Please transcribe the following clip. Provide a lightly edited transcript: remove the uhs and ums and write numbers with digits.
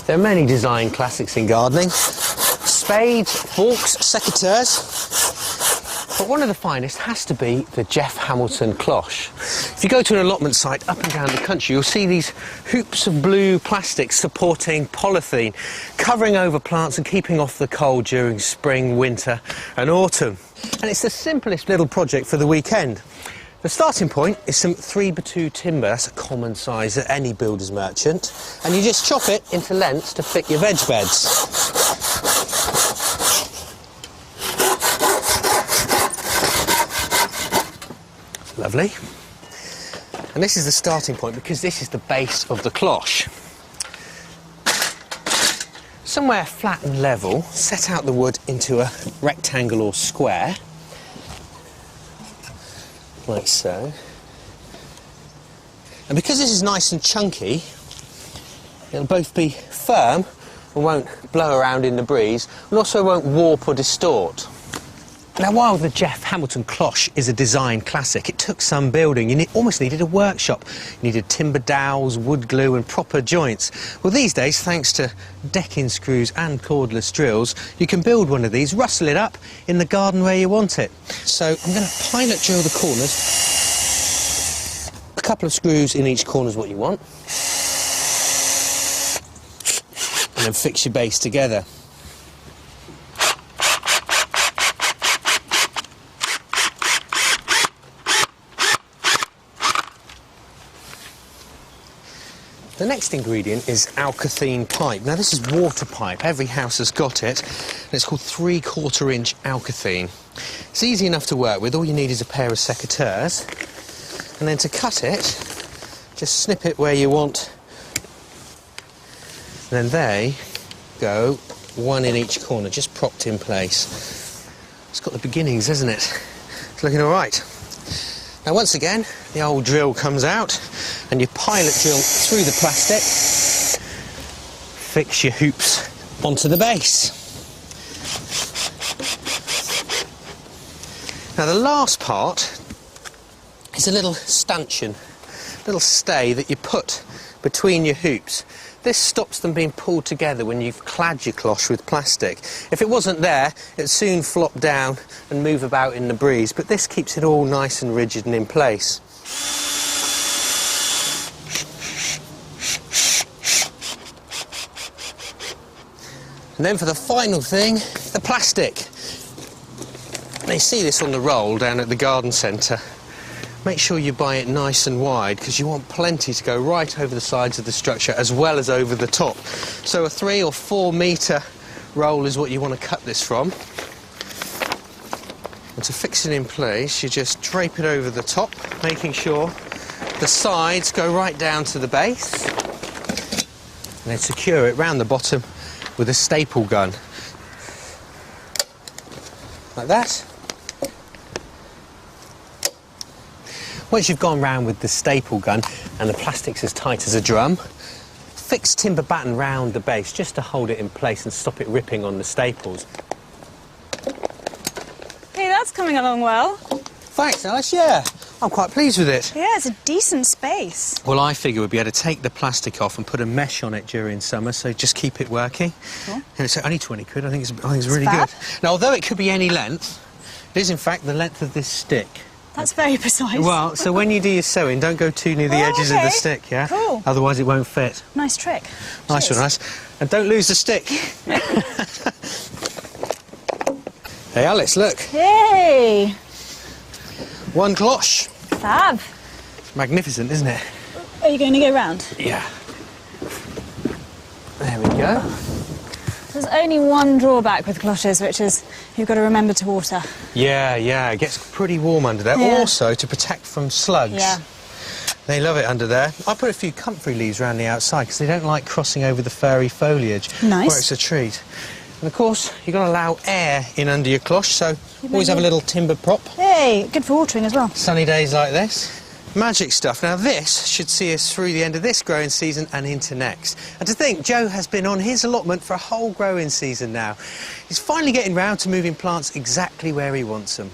There are many design classics in gardening. Spades, forks, secateurs. But one of the finest has to be the Jeff Hamilton cloche. If you go to an allotment site up and down the country, you'll see these hoops of blue plastic supporting polythene, covering over plants and keeping off the cold during spring, winter and autumn. And it's the simplest little project for the weekend. The starting point is some 3x2 timber. That's a common size at any builder's merchant. And you just chop it into lengths to fit your veg beds. Lovely. And this is the starting point because this is the base of the cloche. Somewhere flat and level, set out the wood into a rectangle or square, like so. And because this is nice and chunky, it'll both be firm and won't blow around in the breeze, and also won't warp or distort. Now, while the Jeff Hamilton cloche is a design classic, it took some building. You almost needed a workshop. You needed timber dowels, wood glue and proper joints. Well, these days, thanks to decking screws and cordless drills, you can build one of these, rustle it up in the garden where you want it. So I'm going to pilot drill the corners. A couple of screws in each corner is what you want. And then fix your base together. The next ingredient is alkathene pipe. Now, this is water pipe. Every house has got it. And it's called 3/4 inch alkathene. It's easy enough to work with. All you need is a pair of secateurs. And then to cut it, just snip it where you want. And then they go one in each corner, just propped in place. It's got the beginnings, hasn't it? It's looking all right. Now, once again, the old drill comes out and you pilot drill through the plastic, fix your hoops onto the base. Now, the last part is a little stanchion, little stay that you put between your hoops. This stops them being pulled together when you've clad your cloche with plastic. If it wasn't there, it'd soon flop down and move about in the breeze, but this keeps it all nice and rigid and in place. And then for the final thing, the plastic. Now, you see this on the roll down at the garden centre. Make sure you buy it nice and wide because you want plenty to go right over the sides of the structure as well as over the top. So a 3 or 4 metre roll is what you want to cut this from. And to fix it in place, you just drape it over the top, making sure the sides go right down to the base. And then secure it round the bottom with a staple gun. Like that. Once you've gone round with the staple gun and the plastic's as tight as a drum, fix timber batten round the base just to hold it in place and stop it ripping on the staples. Hey, that's coming along well. Thanks, Alice, yeah. I'm quite pleased with it. Yeah, it's a decent space. Well, I figure we'd be able to take the plastic off and put a mesh on it during summer, so just keep it working. Cool. And it's only 20 quid, I think it's really good. Now, although it could be any length, it is in fact the length of this stick. That's very precise. Well, so when you do your sewing, don't go too near the edges of the stick, yeah? Cool. Otherwise it won't fit. Nice trick. Nice one, nice. And don't lose the stick. Hey, Alice, look. Yay! One cloche. Fab. Magnificent, isn't it? Are you going to go round? Yeah. There we go. There's only one drawback with cloches, which is you've got to remember to water. Yeah, it gets pretty warm under there. Yeah. Also, to protect from slugs. Yeah. They love it under there. I put a few comfrey leaves around the outside because they don't like crossing over the furry foliage. Nice. Where it's a treat. And of course, you've got to allow air in under your cloche, so always have a little timber prop. Hey, good for watering as well. Sunny days like this. Magic stuff. Now this should see us through the end of this growing season and into next. And to think, Joe has been on his allotment for a whole growing season now. He's finally getting round to moving plants exactly where he wants them.